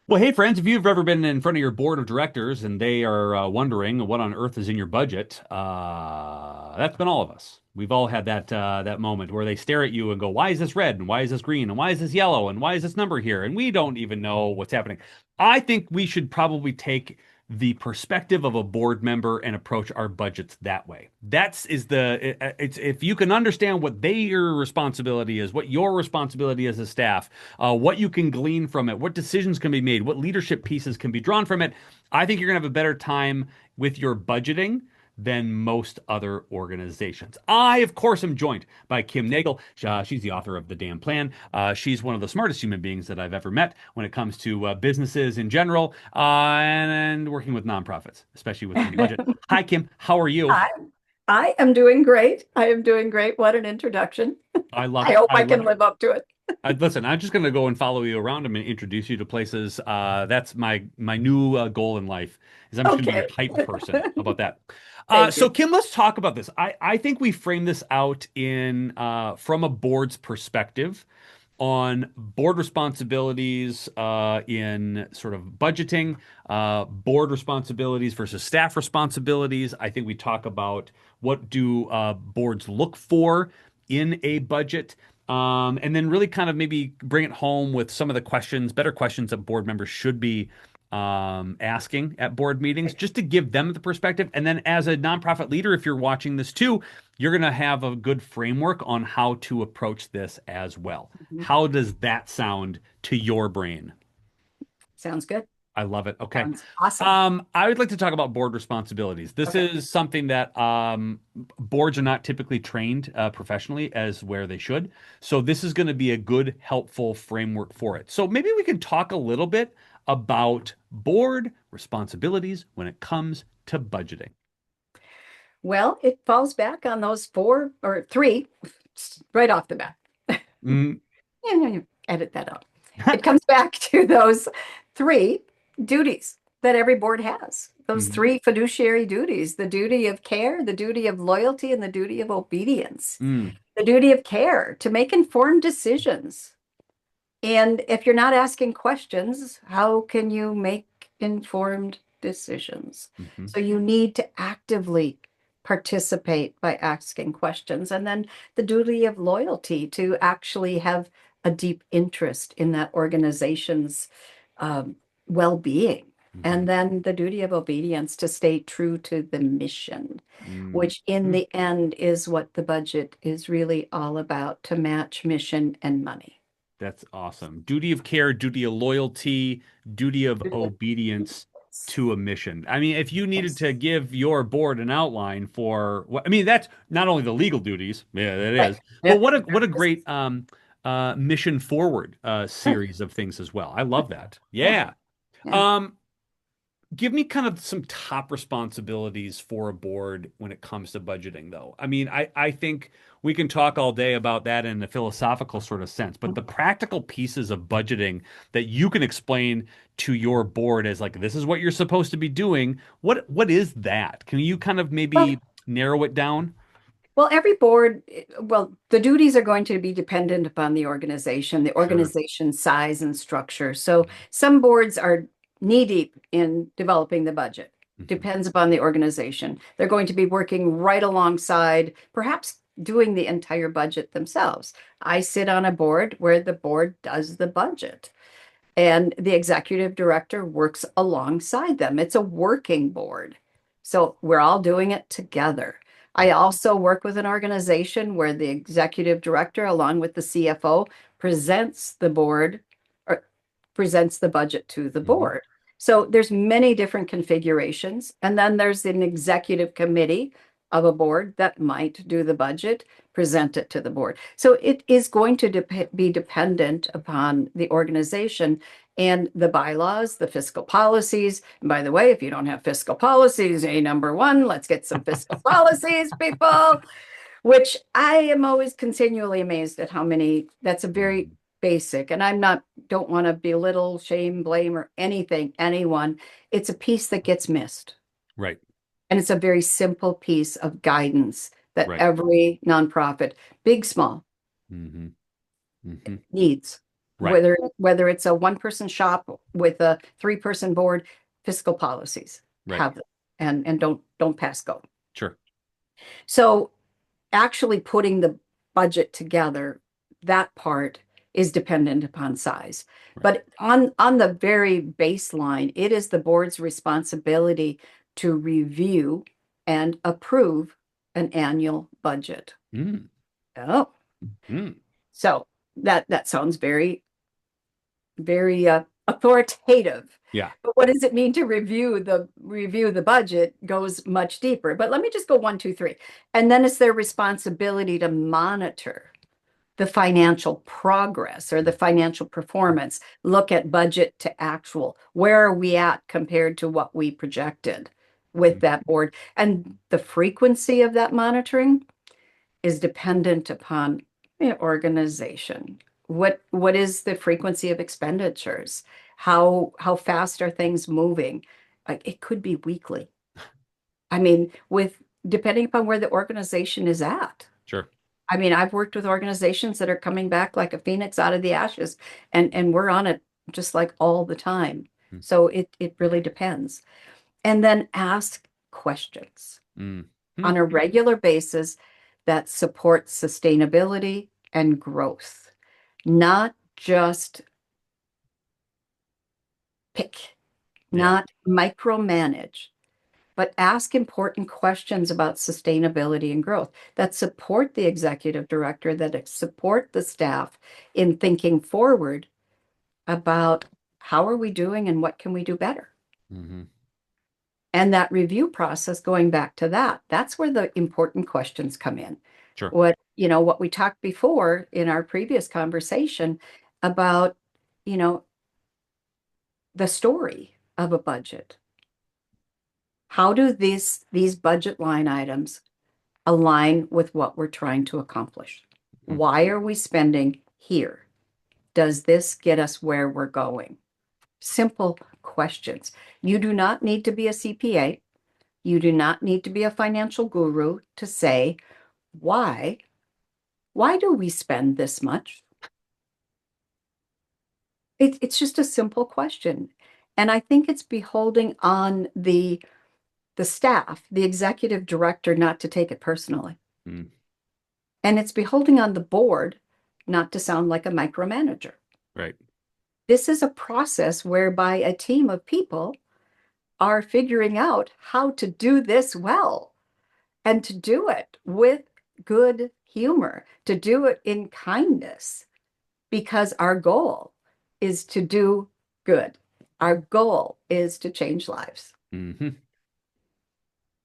Well, hey, friends, if you've ever been in front of your board of directors and they are wondering what on earth is in your budget, that's been all of us. We've all had that moment where they stare at you and go, "Why is this red? And why is this green? And why is this yellow? And why is this number here?" And we don't even know what's happening. I think we should probably take the perspective of a board member and approach our budgets that way. It's if you can understand what their responsibility is, what your responsibility as a staff, what you can glean from it, what decisions can be made, what leadership pieces can be drawn from it. I think you're going to have a better time with your budgeting than most other organizations. I, of course, am joined by Kim Nagle. She's the author of The Damn Plan. She's one of the smartest human beings that I've ever met when it comes to businesses in general and working with nonprofits, especially with the budget. Hi, Kim. How are you? I, I am doing great. I am doing great. What an introduction. I love I it. hope I I can love it. live up to it. Listen, I'm just going to go and follow you around. I'm going to introduce you to places. That's my new goal in life is I'm just going to be Okay. your hype person. How about that? Thank So you. Kim, let's talk about this. I think we frame this out in from a board's perspective on board responsibilities in sort of budgeting, board responsibilities versus staff responsibilities. I think we talk about what do boards look for in a budget. And then really kind of maybe bring it home with some of the questions, better questions that board members should be asking at board meetings, just to give them the perspective. And then as a nonprofit leader, if you're watching this too, you're going to have a good framework on how to approach this as well. Mhm. How does that sound to your brain? Sounds good. I love it. Okay. Sounds awesome. I would like to talk about board responsibilities. This Okay. is something that boards are not typically trained professionally as where they should. So this is going to be a good, helpful framework for it. So maybe we can talk a little bit about board responsibilities when it comes to budgeting. Well, it falls back on those four or three right off the bat. Mm. Yeah, yeah, yeah. Edit that out. It comes back to those three duties that every board has. Those Mhm. three fiduciary duties, the duty of care, the duty of loyalty, and the duty of obedience. Mm. The duty of care to make informed decisions. And if you're not asking questions, how can you make informed decisions? Mhm. So you need to actively participate by asking questions. And then the duty of loyalty to actually have a deep interest in that organization's um, well-being. And Mhm. then the duty of obedience to stay true to the mission, Mm. which in Mm. the end is what the budget is really all about, to match mission and money. That's awesome. Duty of care, duty of loyalty, duty of obedience to a mission. I mean, if you needed Yes. to give your board an outline for what, I mean, that's not only the legal duties, yeah, that Right. is, but Yeah. what a great mission forward Yeah. series of things as well. I Yeah. love that. Yeah. Yeah. Yeah. Um, Give me kind of some top responsibilities for a board when it comes to budgeting, though. I mean, I think we can talk all day about that in a philosophical sort of sense, but the practical pieces of budgeting that you can explain to your board as like, this is what you're supposed to be doing. What is that? Can you kind of Well, maybe narrow it down? well, every board, well, the duties are going to be dependent upon the Sure. organization size and structure. So some boards are knee deep in developing the budget. Mhm. Depends upon the organization. They're going to be working right alongside, perhaps doing the entire budget themselves. I sit on a board where the board does the budget and the executive director works alongside them. It's a working board. So we're all doing it together. I also work with an organization where the executive director, along with the CFO, presents the board or presents the budget to the Mhm. board. So there's many different configurations. And then there's an executive committee of a board that might do the budget, present it to the board. So it is going to be dependent upon the organization and the bylaws, the fiscal policies. And by the way, if you don't have fiscal policies, number one, let's get some fiscal policies, people, which I am always continually amazed at how many, that's a very Mhm. basic, and I'm not, don't want to belittle, shame, blame, or anything, anyone. It's a piece that gets missed. Right. And it's a very simple piece of guidance that Right. every nonprofit, big, small, Hmm. Hmm. needs. Right. Whether it's a one-person shop with a three-person board, fiscal policies Right. have them and don't pass go. Sure. So actually putting the budget together, that part is dependent upon size. Right. But on the very baseline, it is the board's responsibility to review and approve an annual budget. Mm. Oh, Mm. so that sounds very authoritative. Yeah. But what does it mean to review the budget goes much deeper. But let me just go one, two, three. And then it's their responsibility to monitor the financial progress or the financial performance. Look at budget to actual. Where are we at compared to what we projected with Mm. that board? And the frequency of that monitoring is dependent upon organization. What is the frequency of expenditures? How fast are things moving? Like it could be weekly. I mean, with depending upon where the organization is at. Sure. I mean, I've worked with organizations that are coming back like a phoenix out of the ashes, and we're on it just like all the time. Mm. So it really depends. And then ask questions Mm. on Mm. a regular basis that support sustainability and growth, not just pick, Yeah. not micromanage, but ask important questions about sustainability and growth that support the executive director, that support the staff in thinking forward about how are we doing and what can we do better. Hmm. And that review process, going back to that, that's where the important questions come in. Sure. What we talked before in our previous conversation about, you know, the story of a budget. How do these budget line items align with what we're trying to accomplish? Mm. Why are we spending here? Does this get us where we're going? Simple questions. You do not need to be a CPA. You do not need to be a financial guru to say, why? Why do we spend this much? It's just a simple question. And I think it's beholding on the staff, the executive director, not to take it personally. Mm. And it's beholding on the board not to sound like a micromanager. Right. This is a process whereby a team of people are figuring out how to do this well and to do it with good humor, to do it in kindness, because our goal is to do good. Our goal is to change lives. Hmm.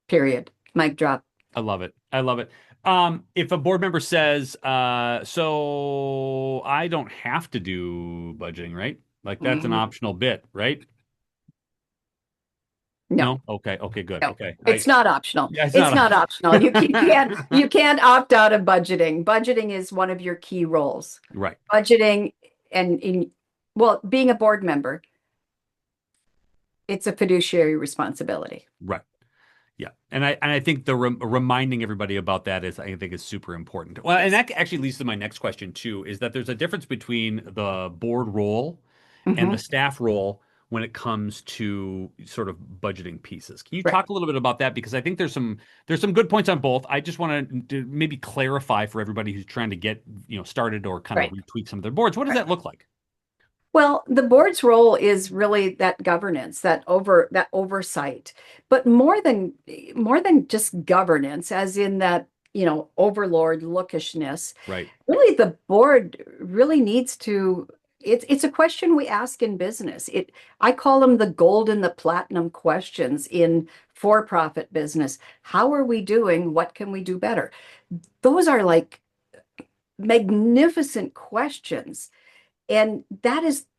Period. Mic drop. I love it. I love it. If a board member says, so I don't have to do budgeting, right? Like that's an Mhm. optional bit, right? No. No? Okay. Okay, good. No, Okay. it's not optional. Yeah, it's It's not. not optional. You can't opt out of budgeting. Budgeting is one of your key roles. Right. Budgeting and being a board member, it's a fiduciary responsibility. Right. Yeah, and I think the reminding everybody about that is I think is super important. Well, and Yes. that actually leads to my next question too, is that there's a difference between the board role and the Mhm. staff role when it comes to sort of budgeting pieces. Can you Right. talk a little bit about that? Because I think there's some good points on both. I just want to maybe clarify for everybody who's trying to get started or kind of Right. retweak some of their boards. What does Right. that look like? Well, the board's role is really that governance, that oversight, but more than just governance, as in that, overlord lookishness. Right. Really, the board really needs to. It's a question we ask in business. I call them the gold and the platinum questions in for-profit business. How are we doing? What can we do better? Those are like magnificent questions. And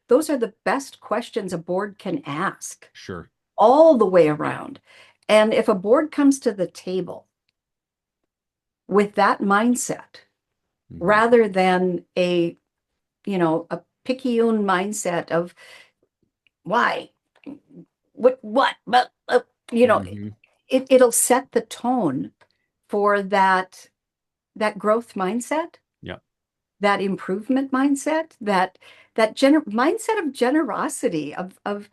those are the best questions a board can ask Sure. all the way around. And if a board comes to the table with that mindset, Mhm. rather than a picayune mindset of why, but, Mhm. it'll set the tone for that growth mindset, Yeah. that improvement mindset, that that mindset of generosity of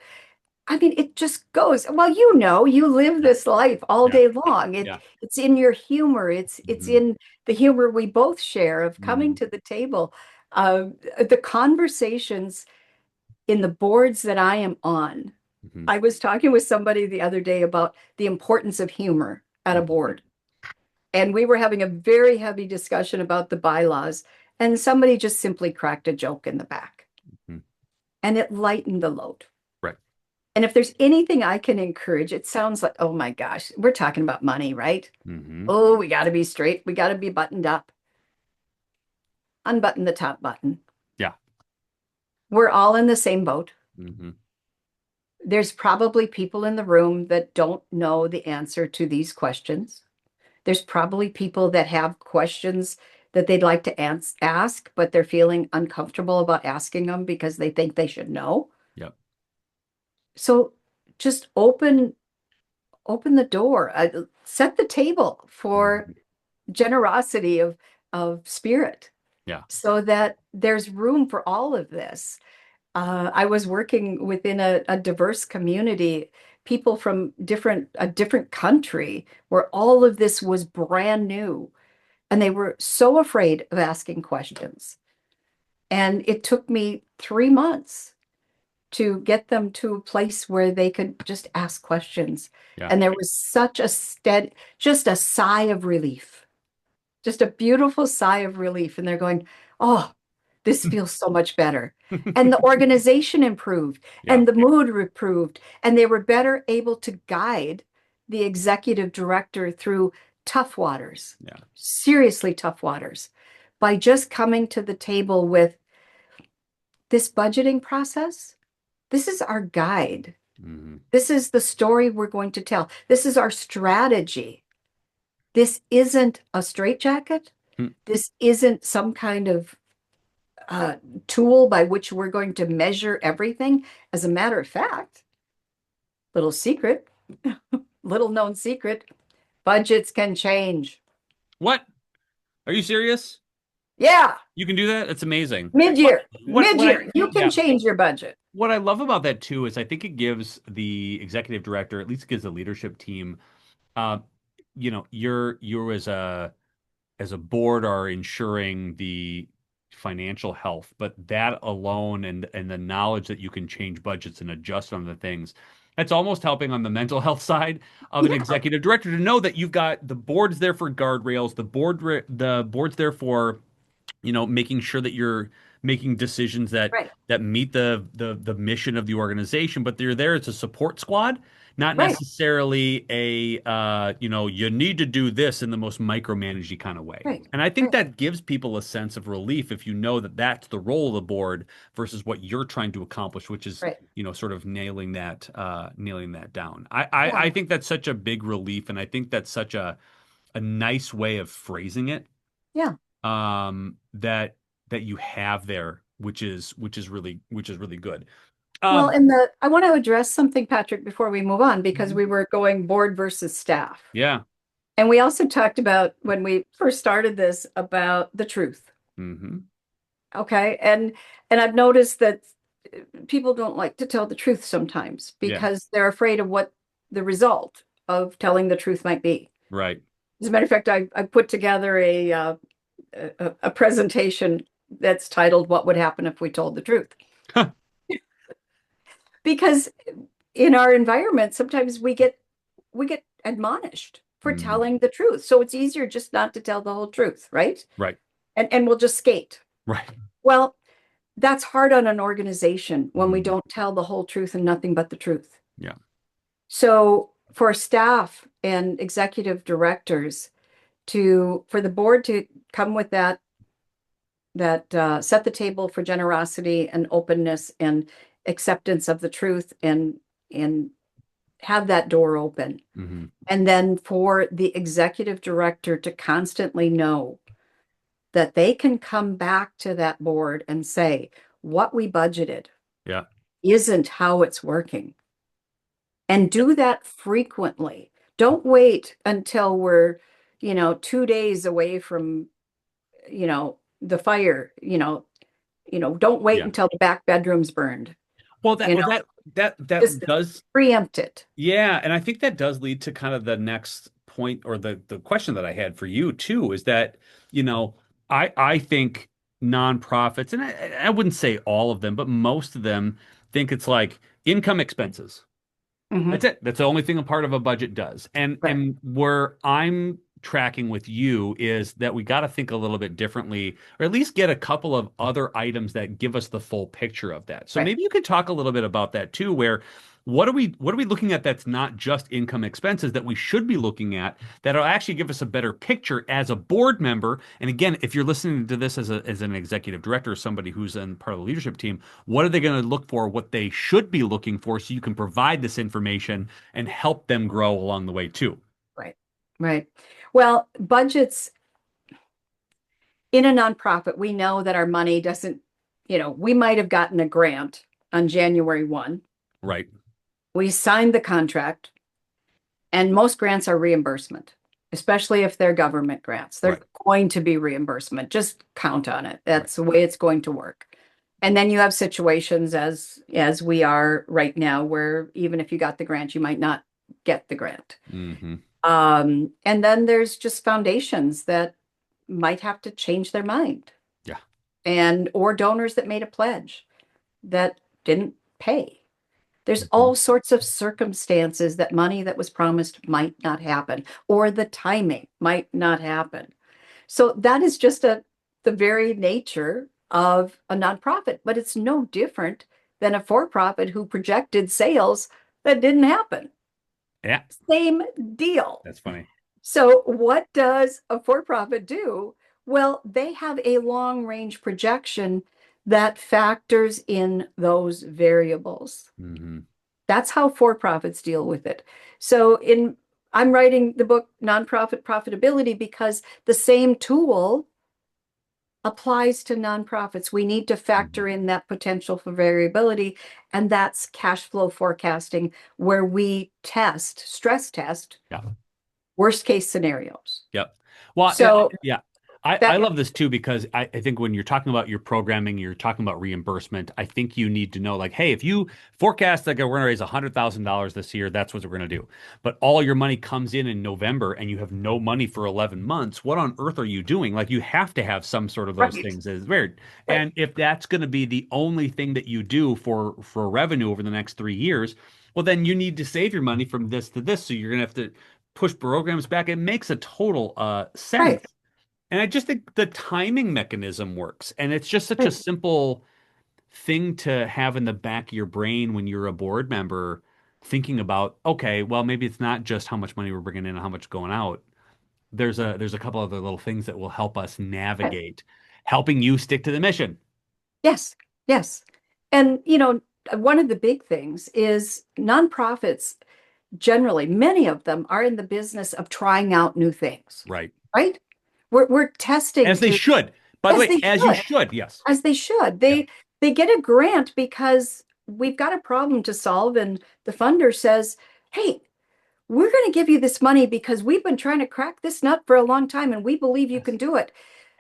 I mean, it just goes, well, you know, you live Yeah. this life all Yeah. day long. Yeah. It's in your humor. It's Hmm. in the humor we both share of coming Hmm. to the table. Uh, the conversations in the boards that I am on. Hmm. I was talking with somebody the other day about the importance of humor at a board. And we were having a very heavy discussion about the bylaws, and somebody just simply cracked a joke in the back, Hmm. and it lightened the load. Right. And if there's anything I can encourage, it sounds like, oh my gosh, we're talking about money, right? Hmm. Oh, we got to be straight. We got to be buttoned up. Unbutton the top button. Yeah. We're all in the same boat. Hmm. There's probably people in the room that don't know the answer to these questions. There's probably people that have questions that they'd like to ask, but they're feeling uncomfortable about asking them because they think they should know. Yep. So just open the door, set the table for Hmm. generosity of spirit Yeah. so that there's room for all of this. I was working within a diverse community, people from a different country where all of this was brand new. And they were so afraid of asking questions. And it took me 3 months to get them to a place where they could just ask questions. Yeah. And there was such a just a sigh of relief, just a beautiful sigh of relief. And they're going, oh, this feels so much better. And the organization improved Yeah. and the mood improved, and they were better able to guide the executive director through tough waters, Yeah. seriously tough waters, by just coming to the table with this budgeting process. This is our guide. Hmm. This is the story we're going to tell. This is our strategy. This isn't a straitjacket. This isn't some kind of uh, tool by which we're going to measure everything. As a matter of fact, little secret, little known secret, budgets can change. What? Are you serious? Yeah, You can do that? That's amazing. What mid-year, what I mid-year, you can yeah. change your budget. What I love about that too is I think it gives the executive director, at least it gives the leadership team, uh, you're as a board are ensuring the financial health, but that alone and the knowledge that you can change budgets and adjust on the things, that's almost helping on the mental health side of an Yeah, executive director to know that you've got the board's there for guardrails, the board's there for making sure that you're making decisions right, that meet the mission of the organization, but they're there as a support squad, not right, necessarily a you need to do this in the most micromanagey kind of way. right, And I think right, that gives people a sense of relief if you know that that's the role of the board versus what you're trying to accomplish, which is right. sort of nailing that down. I Yeah. think that's such a big relief, and I think that's such a nice way of phrasing it, Yeah. that you have there, which is really good. Well, Um, I want to address something, Patrick, before we move on, because Mhm. we were going board versus staff. Yeah. And we also talked about when we first started this about the truth. Hmm. Okay. And I've noticed that people don't like to tell the truth sometimes Yeah. because they're afraid of what the result of telling the truth might be. Right. As a matter of fact, I put together a presentation that's titled "What Would Happen If We Told the Truth?" Because in our environment, sometimes we get admonished for Mm. telling the truth. So it's easier just not to tell the whole truth, right? Right. And we'll just skate. Right. Well, that's hard on an organization when we Mm. don't tell the whole truth and nothing but the truth. Yeah. So for staff and executive directors for the board to come with that set the table for generosity and openness and acceptance of the truth and have that door open. Hmm. And then for the executive director to constantly know that they can come back to that board and say, what we budgeted Yeah. isn't how it's working. And do that frequently. Don't wait until we're, 2 days away from, the fire, don't wait Yeah. until the back bedroom's burned, Well, that you well know, that just does. preempt it. Yeah, and I think that does lead to kind of the next point or the question that I had for you too is that, you know, I think nonprofits, and I wouldn't say all of them, but most of them think it's like income expenses. Hmm. That's it. That's the only thing a part of a budget does. And Right, and where I'm tracking with you is that we got to think a little bit differently, or at least get a couple of other items that give us the full picture of that. So right. maybe you could talk a little bit about that too, where what are we looking at that's not just income expenses that we should be looking at that'll actually give us a better picture as a board member. And again, if you're listening to this as an executive director or somebody who's in part of the leadership team, what are they going to look for? What they should be looking for so you can provide this information and help them grow along the way too. Right. Right. Well, budgets in a nonprofit, we know that our money doesn't, we might have gotten a grant on January 1. Right. We signed the contract, and most grants are reimbursement, especially if they're government grants. They're Right. going to be reimbursement. Just count on it. Right. That's the way it's going to work. And then you have situations as we are right now, where even if you got the grant, you might not get the grant. Hmm. And then there's just foundations that might have to change their mind, Yeah. and or donors that made a pledge that didn't pay. There's Hmm. all sorts of circumstances that money that was promised might not happen, or the timing might not happen. So that is just the very nature of a nonprofit, but it's no different than a for-profit who projected sales that didn't happen. Yeah. Same deal. That's funny. So, what does a for profit do? Well, they have a long range projection that factors in those variables. Hmm. That's how for profits deal with it. So, I'm writing the book Nonprofit Profitability because the same tool applies to nonprofits. We need to Hmm. factor in that potential for variability, and that's cash flow forecasting, where we stress test Yeah. worst case scenarios. Yep. Well, So yeah. I that, love this too because I think when you're talking about your programming, you're talking about reimbursement. I think you need to know, like, hey, if you forecast that we're going to raise $100,000 this year, that's what we're going to do. But all your money comes in November and you have no money for 11 months. What on earth are you doing? Like, you have to have some sort of those right, things. It's weird. right, And if that's going to be the only thing that you do for revenue over the next 3 years, well, then you need to save your money from this to this. So you're going to have to push programs back. It makes a total sense. right, And I just think the timing mechanism works. And it's just such a right, simple thing to have in the back of your brain when you're a board member thinking about, okay, well, maybe it's not just how much money we're bringing in and how much going out. There's a couple other little things that will help us right. navigate, helping you stick to the mission. Yes, yes. And, one of the big things is nonprofits, generally, many of them are in the business of trying out new things, Right. right? We're testing As they to, should. By the as way, they as you should, should. Yes. as they should. Yeah. They get a grant because we've got a problem to solve, and the funder says, "Hey, we're going to give you this money because we've been trying to crack this nut for a long time, and we believe you Yes. can do it."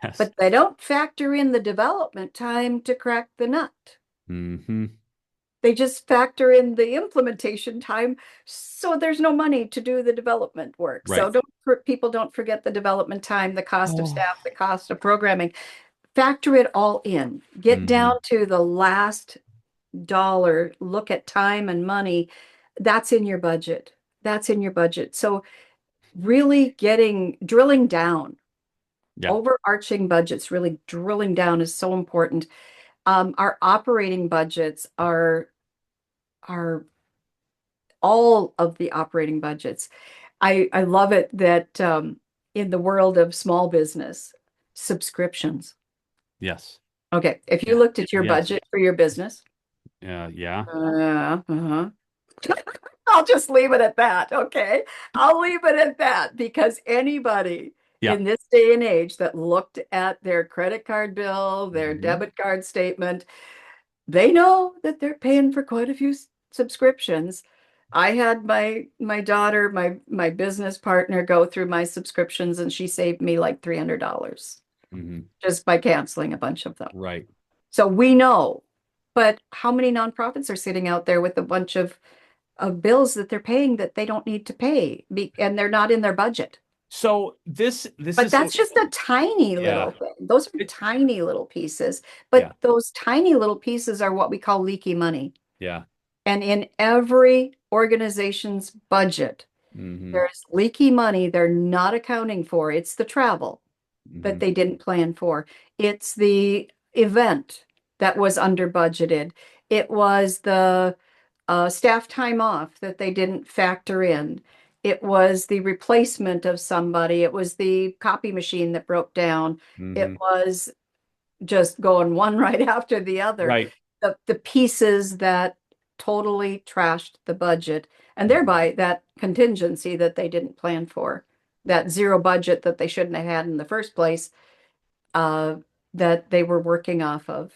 Yes. But they don't factor in the development time to crack the nut. Hmm. They just factor in the implementation time, so there's no money to do the development work. Right. So people don't forget the development time, the cost of Oh. staff, the cost of programming. Factor it all in. Get Hmm. down to the last dollar, look at time and money. That's in your budget. That's in your budget. So really drilling down, Yeah. overarching budgets, really drilling down is so important. Our operating budgets are all of the operating budgets. I love it that in the world of small business, subscriptions. Yes. Okay, if you Yeah. looked at your Yes. budget for your business, Yeah. uh-huh. I'll just leave it at that. Okay. I'll leave it at that because anybody Yeah. in this day and age that looked at their credit card bill, their Hmm. debit card statement, they know that they're paying for quite a few subscriptions. I had my daughter, my business partner go through my subscriptions, and she saved me like $300 Hmm. just by canceling a bunch of them. Right. So we know, but how many nonprofits are sitting out there with a bunch of bills that they're paying that they don't need to pay and they're not in their budget? So this But is that's just a tiny yeah. little thing. Those are It, tiny little pieces. yeah. But those tiny little pieces are what we call leaky money. Yeah. And in every organization's budget, Hmm. there's leaky money they're not accounting for. It's the travel that Hmm. they didn't plan for. It's the event that was under budgeted. It was the staff time off that they didn't factor in. It was the replacement of somebody. It was the copy machine that broke down. It Hmm. was just going one right after the other. Right. The pieces that totally trashed the budget and Mhm. thereby that contingency that they didn't plan for, that zero budget that they shouldn't have had in the first place, uh, that they were working off of.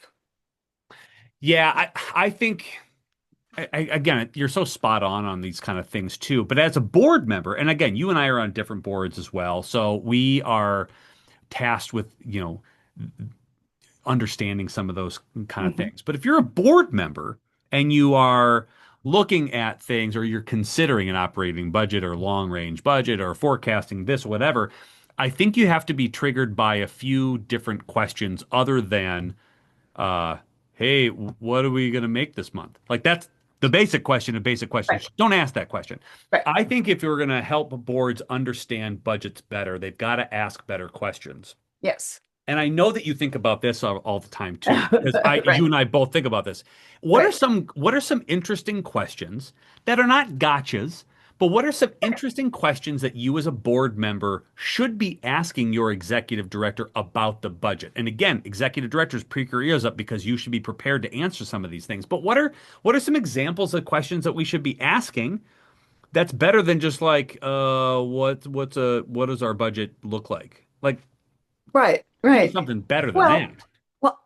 Yeah, I think again, you're so spot on these kind of things too. But as a board member, and again, you and I are on different boards as well, so we are tasked with, understanding some of those kind of Mhm. things. But if you're a board member and you are looking at things or you're considering an operating budget or long range budget or forecasting this, whatever, I think you have to be triggered by a few different questions other than uh, hey, what are we going to make this month? Like that's the basic question of basic Right, questions. Don't ask that question. right. I think if you're going to help boards understand budgets better, they've got to ask better questions. Yes. And I know that you think about this all the time too, because Right, you and I both think about this. right. What are some interesting questions that are not gotchas, but what are some interesting questions that you as a board member should be asking your executive director about the budget? And again, executive directors, prick your ears up because you should be prepared to answer some of these things. But what are some examples of questions that we should be asking that's better than just like, what does our budget look like? Like, Right, give me right. something better than Well, that. well,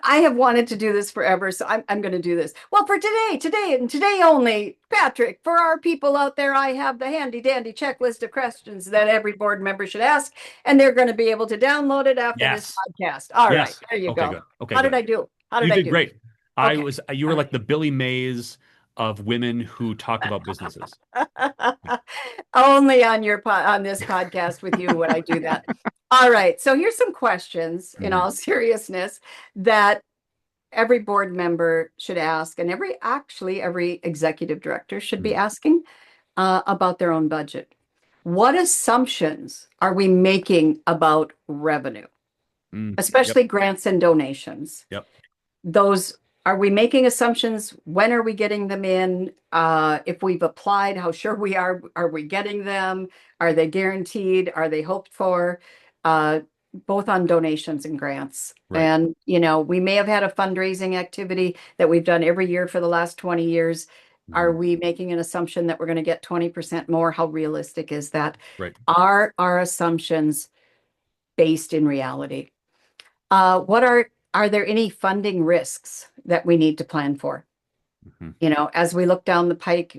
I have wanted to do this forever, so I'm going to do this. Well, for today, and today only, Patrick, for our people out there, I have the handy dandy checklist of questions that every board member should ask, and they're going to be able to download it after this Yes. podcast. All right, Yes. there you Okay, go. good. Okay, How did good. I do? How You did I did do? great. Okay. You were All like the Billy Mays of women who talk about businesses. right. Only on on this podcast with you would I do that. All right. So here's some questions in Mhm. all seriousness that every board member should ask, and every executive director should be Mhm. asking about their own budget. What assumptions are we making about revenue, Mm. Yep. especially grants and donations? Yep. Those, are we making assumptions? When are we getting them in? If we've applied, how sure we are we getting them? Are they guaranteed? Are they hoped for? Uh, Both on donations and grants. Right. And, we may have had a fundraising activity that we've done every year for the last 20 years. Are Mhm. we making an assumption that we're going to get 20% more? How realistic is that? Right. Are our assumptions based in reality? Are there any funding risks that we need to plan for? Mhm. As we look down the pike,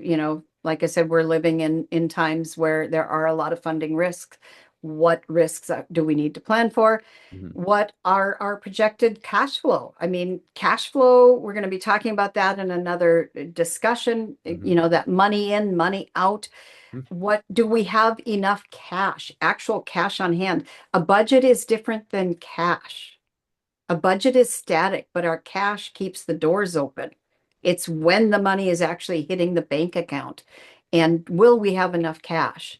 like I said, we're living in times where there are a lot of funding risks. What risks do we need to plan for? Mhm. What are our projected cash flow? I mean, cash flow, we're going to be talking about that in another discussion, Mhm. that money in, money out. Mhm. What do we have enough cash, actual cash on hand? A budget is different than cash. A budget is static, but our cash keeps the doors open. It's when the money is actually hitting the bank account. And will we have enough cash?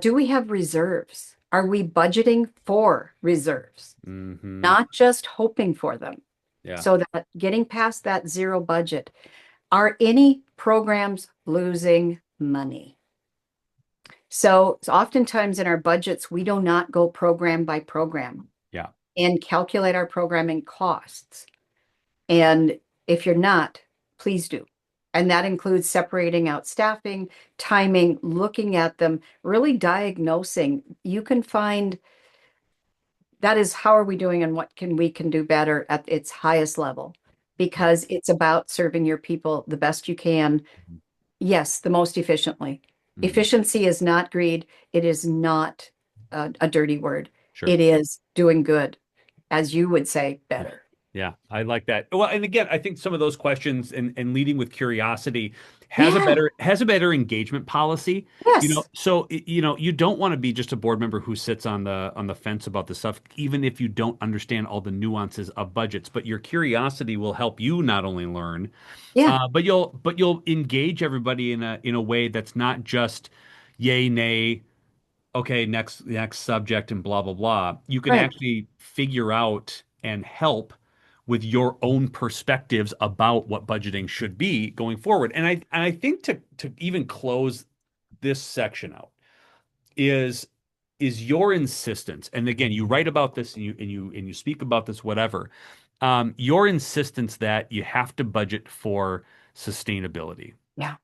Do we have reserves? Are we budgeting for reserves, Mhm. not just hoping for them? Yeah. So that getting past that zero budget, are any programs losing money? So oftentimes in our budgets, we do not go program by program Yeah. and calculate our programming costs. And if you're not, please do. And that includes separating out staffing, timing, looking at them, really diagnosing. You can find that is how are we doing and what can we can do better at its highest level Yeah. because it's about serving your people the best you can. Mhm. Yes, the most efficiently. Mhm. Efficiency is not greed. It is not a dirty word. Sure. It is doing good, as you would say, Yeah. better. Yeah, I like that. Well, and again, I think some of those questions and leading with curiosity Yeah. has a better engagement policy. Yes. So you don't want to be just a board member who sits on the fence about the stuff, even if you don't understand all the nuances of budgets. But your curiosity will help you not only learn, Yeah. but you'll engage everybody in a way that's not just yay, nay, okay, next subject and blah blah blah. You can Right. actually figure out and help with your own perspectives about what budgeting should be going forward. And I think to even close this section out is your insistence. And again, you write about this and you speak about this, whatever. Your insistence that you have to budget for sustainability. Yeah.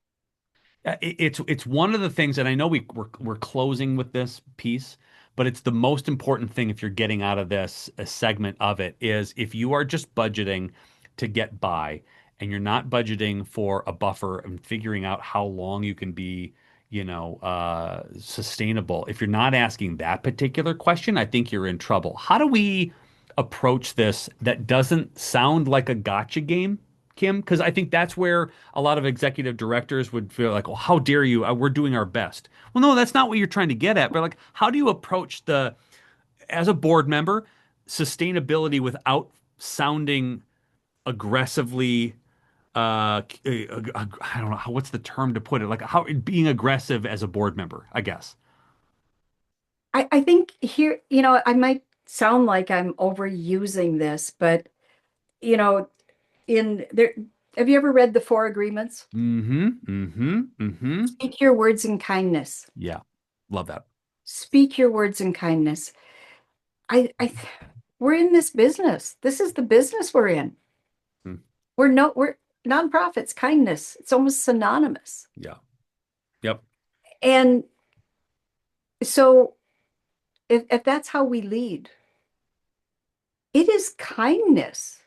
It's one of the things, and I know we're closing with this piece, but it's the most important thing if you're getting out of this a segment of it is if you are just budgeting to get by and you're not budgeting for a buffer and figuring out how long you can be, sustainable. If you're not asking that particular question, I think you're in trouble. How do we approach this that doesn't sound like a gotcha game? Kim? Because I think that's where a lot of executive directors would feel like, well, how dare you? We're doing our best. Well, no, that's not what you're trying to get at. But like, how do you approach as a board member, sustainability without sounding aggressively, I don't know, what's the term to put it? Like, how being aggressive as a board member, I guess. I think here, I might sound like I'm overusing this, but you know, in there, have you ever read the Four Agreements? Mm-hmm. Mm-hmm. Mm-hmm. Speak your words in kindness. Yeah. Love that. Speak your words in kindness. We're in this business. This is the business we're in. Mm. We're nonprofits, kindness. It's almost synonymous. Yeah. Yep. And so if that's how we lead, it is kindness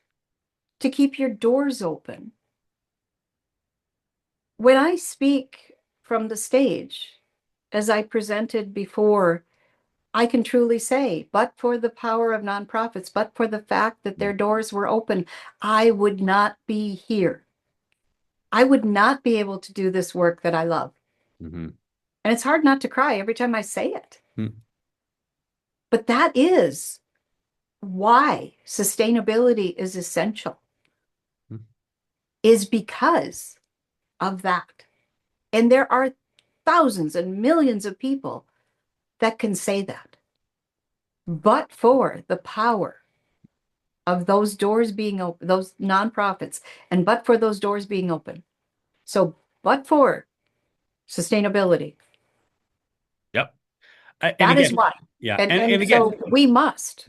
to keep your doors open. When I speak from the stage, as I presented before, I can truly say, but for the power of nonprofits, but for the fact that their doors were open, I would not be here. I would not be able to do this work that I love. Mm-hmm. And it's hard not to cry every time I say it. Mm-hmm. But that is why sustainability is essential, is because of that. And there are thousands and millions of people that can say that. But for the power of those doors being open, those nonprofits, and but for those doors being open. So, but for sustainability, Yep. And that is again, why. yeah. And And and again, so we must.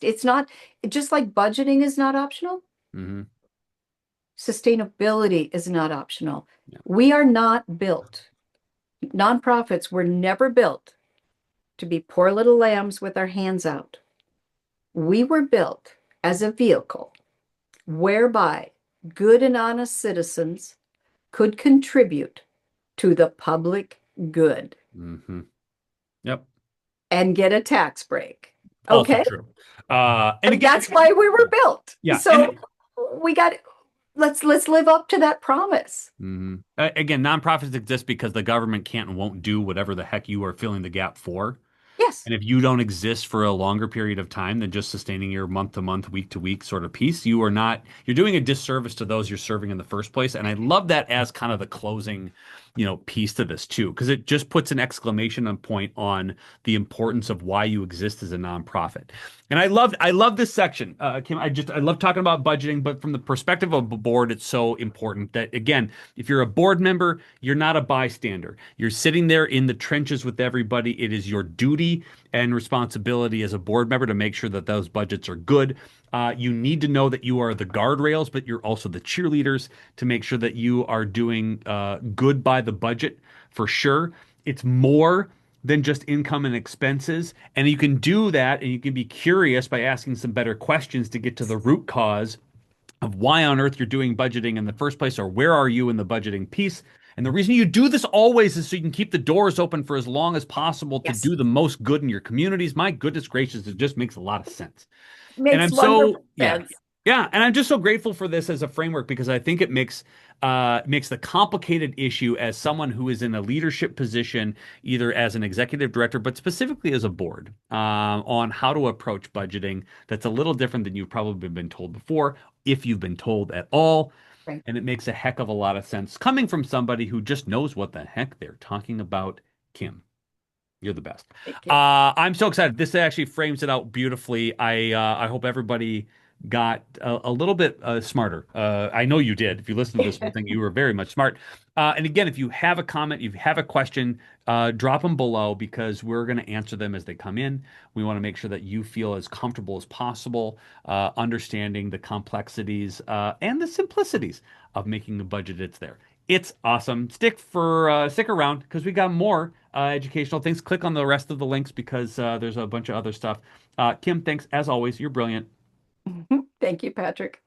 It's not just like budgeting is not optional. mm-hmm. Sustainability is not optional. Yeah. We are not built. Nonprofits were never built to be poor little lambs with our hands out. We were built as a vehicle whereby good and honest citizens could contribute to the public good Mm-hmm. Yep. and get a tax break. Also Okay? true. And And again, that's why we were built. yeah. So we got let's live up to that promise. Again, nonprofits exist because the government can't and won't do whatever the heck you are filling the gap for. Yes. And if you don't exist for a longer period of time than just sustaining your month to month, week to week sort of piece, you're doing a disservice to those you're serving in the first place. And I love that as kind of the closing, piece to this too, because it just puts an exclamation point on the importance of why you exist as a nonprofit. And I love this section, Kim. I love talking about budgeting, but from the perspective of a board, it's so important that again, if you're a board member, you're not a bystander. You're sitting there in the trenches with everybody. It is your duty and responsibility as a board member to make sure that those budgets are good. You need to know that you are the guardrails, but you're also the cheerleaders to make sure that you are doing good by the budget for sure. It's more than just income and expenses. And you can do that and you can be curious by asking some better questions to get to the root cause of why on earth you're doing budgeting in the first place or where are you in the budgeting piece. And the reason you do this always is so you can keep the doors open for as long as possible to Yes. do the most good in your communities. My goodness gracious, it just makes a lot of sense. And Makes I'm so, wonderful yeah, sense. Yeah, and I'm just so grateful for this as a framework because I think it makes the complicated issue as someone who is in a leadership position, either as an executive director, but specifically as a board, on how to approach budgeting. That's a little different than you've probably been told before, if you've been told at all. Right. And it makes a heck of a lot of sense coming from somebody who just knows what the heck they're talking about. Kim, you're the best. Thank you. I'm so excited. This actually frames it out beautifully. I hope everybody got a little bit smarter. I know you did. If you listened to this whole thing, you were very much smart. And again, if you have a comment, if you have a question, drop them below because we're going to answer them as they come in. We want to make sure that you feel as comfortable as possible, understanding the complexities and the simplicities of making a budget that's there. It's awesome. Stick around because we got more educational things. Click on the rest of the links because there's a bunch of other stuff. Kim, thanks as always. You're brilliant. Thank you, Patrick.